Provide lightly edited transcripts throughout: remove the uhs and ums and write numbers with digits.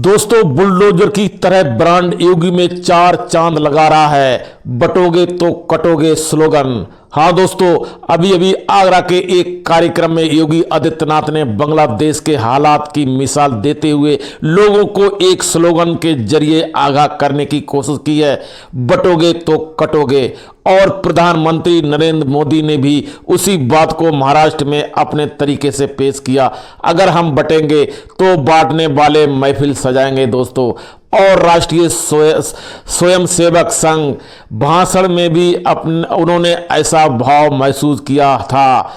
दोस्तों, बुलडोजर की तरह ब्रांड योगी में चार चांद लगा रहा है। बटोगे तो कटोगे स्लोगन। हाँ दोस्तों, अभी अभी आगरा के एक कार्यक्रम में योगी आदित्यनाथ ने बांग्लादेश के हालात की मिसाल देते हुए लोगों को एक स्लोगन के जरिए आगाह करने की कोशिश की है, बटोगे तो कटोगे। और प्रधानमंत्री नरेंद्र मोदी ने भी उसी बात को महाराष्ट्र में अपने तरीके से पेश किया। अगर हम बटेंगे तो बांटने वाले महफिल सजाएंगे दोस्तों। और राष्ट्रीय स्वयंसेवक संघ भाषण में भी उन्होंने ऐसा भाव महसूस किया था।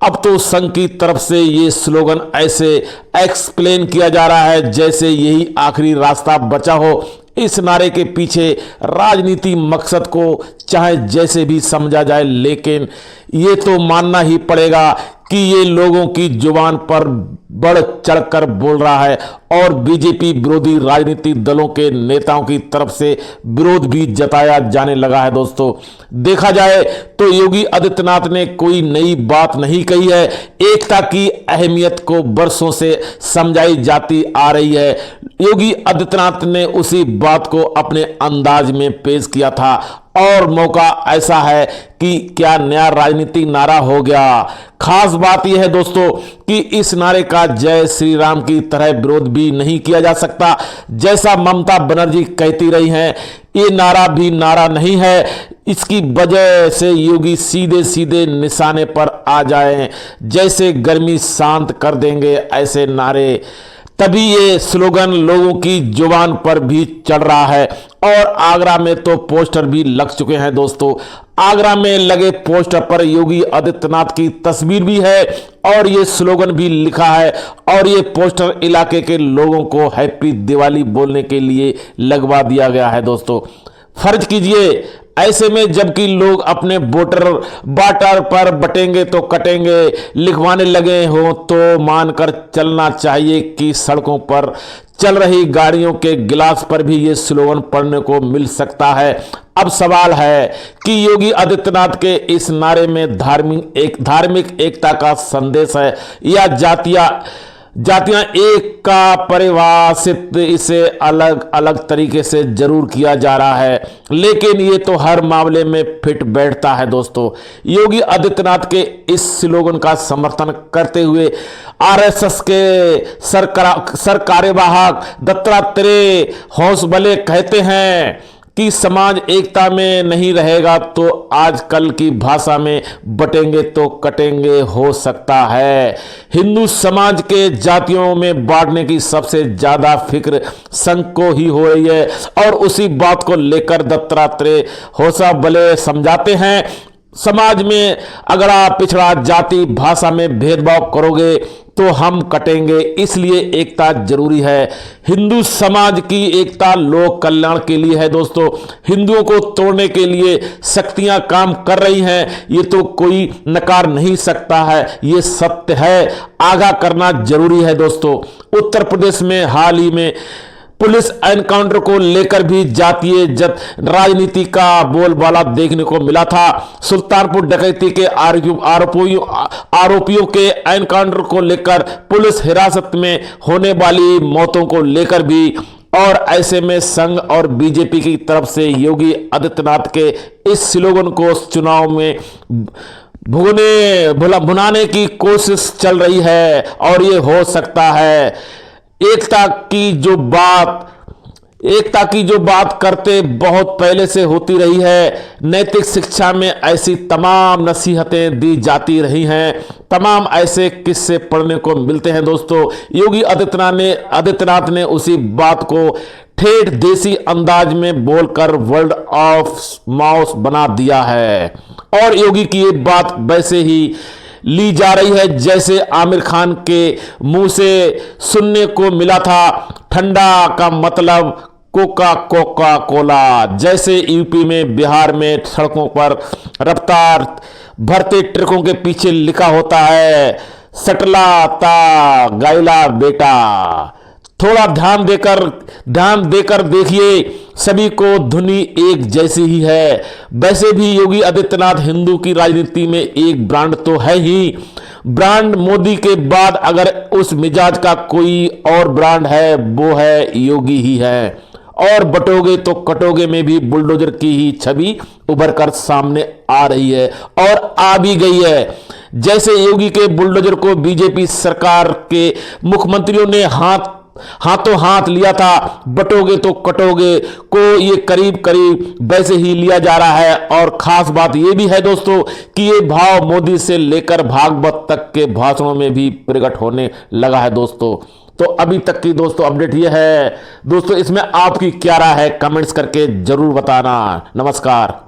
अब तो संघ की तरफ से ये स्लोगन ऐसे एक्सप्लेन किया जा रहा है जैसे यही आखिरी रास्ता बचा हो। इस नारे के पीछे राजनीति मकसद को चाहे जैसे भी समझा जाए, लेकिन ये तो मानना ही पड़ेगा कि ये लोगों की जुबान पर बढ़ चढ़कर बोल रहा है और बीजेपी विरोधी राजनीतिक दलों के नेताओं की तरफ से विरोध भी जताया जाने लगा है। दोस्तों, देखा जाए तो योगी आदित्यनाथ ने कोई नई बात नहीं कही है। एकता की अहमियत को बरसों से समझाई जाती आ रही है। योगी आदित्यनाथ ने उसी बात को अपने अंदाज में पेश किया था और मौका ऐसा है कि क्या नया राजनीतिक नारा हो गया। खास बात यह है दोस्तों कि इस नारे का जय श्री राम की तरह विरोध भी नहीं किया जा सकता। जैसा ममता बनर्जी कहती रही हैं, ये नारा भी नारा नहीं है। इसकी वजह से योगी सीधे सीधे निशाने पर आ जाएं, जैसे गर्मी शांत कर देंगे ऐसे नारे। तभी ये स्लोगन लोगों की जुबान पर भी चढ़ रहा है। और आगरा में तो पोस्टर भी लग चुके हैं दोस्तों। आगरा में लगे पोस्टर पर योगी आदित्यनाथ की तस्वीर भी है और ये स्लोगन भी लिखा है। और ये पोस्टर इलाके के लोगों को हैप्पी दिवाली बोलने के लिए लगवा दिया गया है दोस्तों। फर्ज कीजिए ऐसे में जबकि लोग अपने वोटर बाटर पर बटेंगे तो कटेंगे लिखवाने लगे हो, तो मानकर चलना चाहिए कि सड़कों पर चल रही गाड़ियों के गिलास पर भी ये स्लोगन पढ़ने को मिल सकता है। अब सवाल है कि योगी आदित्यनाथ के इस नारे में धार्मिक एकता का संदेश है या जातियां एक का परिभाषित इसे अलग अलग तरीके से जरूर किया जा रहा है, लेकिन ये तो हर मामले में फिट बैठता है दोस्तों। योगी आदित्यनाथ के इस स्लोगन का समर्थन करते हुए आरएसएस के सर कार्यवाहक दत्तात्रेय होसबले कहते हैं कि समाज एकता में नहीं रहेगा तो आजकल की भाषा में बटेंगे तो कटेंगे हो सकता है। हिंदू समाज के जातियों में बांटने की सबसे ज्यादा फिक्र संघ को ही हो रही है और उसी बात को लेकर दत्तात्रेय होसबले समझाते हैं, समाज में अगर आप पिछड़ा जाति भाषा में भेदभाव करोगे तो हम कटेंगे, इसलिए एकता जरूरी है। हिंदू समाज की एकता लोक कल्याण के लिए है दोस्तों। हिंदुओं को तोड़ने के लिए शक्तियां काम कर रही हैं, ये तो कोई नकार नहीं सकता है, ये सत्य है। आगाह करना जरूरी है दोस्तों। उत्तर प्रदेश में हाल ही में पुलिस एनकाउंटर को लेकर भी जातीय राजनीति का बोलबाला देखने को मिला था। सुल्तानपुर डकैती के आरोपियों के एनकाउंटर को लेकर पुलिस हिरासत में होने वाली मौतों को लेकर भी, और ऐसे में संघ और बीजेपी की तरफ से योगी आदित्यनाथ के इस स्लोगन को चुनाव में भुनाने की कोशिश चल रही है। और ये हो सकता है एकता की जो बात करते बहुत पहले से होती रही है। नैतिक शिक्षा में ऐसी तमाम नसीहतें दी जाती रही हैं, तमाम ऐसे किस्से पढ़ने को मिलते हैं दोस्तों। योगी आदित्यनाथ ने उसी बात को ठेठ देसी अंदाज में बोलकर वर्ड ऑफ माउथ बना दिया है। और योगी की ये बात वैसे ही ली जा रही है जैसे आमिर खान के मुंह से सुनने को मिला था, ठंडा का मतलब कोका कोला। जैसे यूपी में बिहार में सड़कों पर रफ्तार भरते ट्रकों के पीछे लिखा होता है, सटला ता गाइला बेटा। थोड़ा ध्यान देकर देखिए, सभी को धुनी एक जैसी ही है। वैसे भी योगी आदित्यनाथ हिंदू की राजनीति में एक ब्रांड तो है ही। ब्रांड मोदी के बाद अगर उस मिजाज का कोई और ब्रांड है वो है योगी ही है। और बटोगे तो कटोगे में भी बुलडोजर की ही छवि उभर कर सामने आ रही है और आ भी गई है। जैसे योगी के बुलडोजर को बीजेपी सरकार के मुख्यमंत्रियों ने हाथों हाथ लिया था, बटोगे तो कटोगे को ये करीब करीब वैसे ही लिया जा रहा है। और खास बात ये भी है दोस्तों कि ये भाव मोदी से लेकर भागवत तक के भाषणों में भी प्रकट होने लगा है दोस्तों। तो अभी तक की दोस्तों अपडेट ये है। दोस्तों इसमें आपकी क्या राय है, कमेंट्स करके जरूर बताना। नमस्कार।